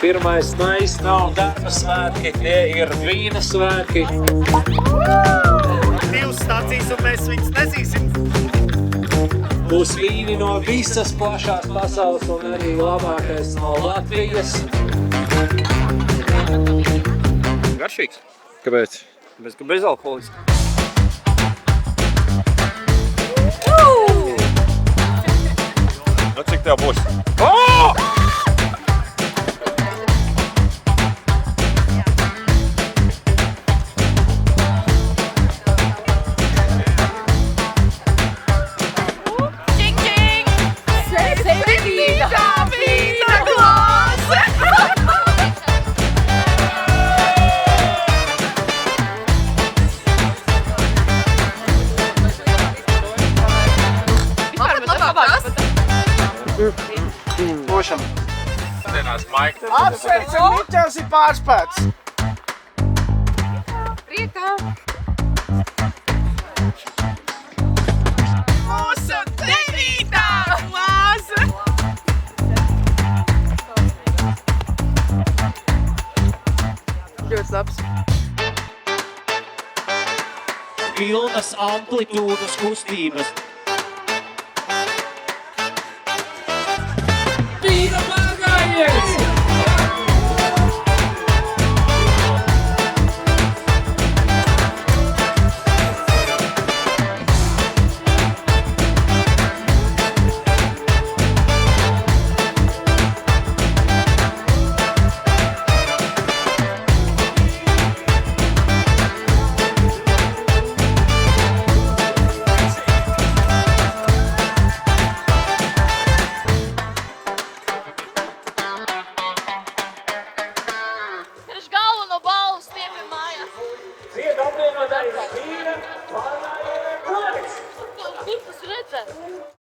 1. maijs nav darba svētki, tie ir vīna svētki. 2 stacijas un mēs viņus nezīsim. Būs vīni no visas plašās pasaules un arī labākais no Latvijas. Garšīgs. Kāpēc? Tāpēc, ka bezalkoholisks. Nu, cik tev būs? Čing, čing! Septītā vīna klase! Pošam. Dienās, Maika. Apsveicam, Miķels ir pārspēts. Priekā! Mūsu 9. klase. Ļoti labs. Pilnas amplitūdas kustības. Vīna pārgājiens! Galveno balvu stiepim mājās. Vienu apvienot arī kā vīna.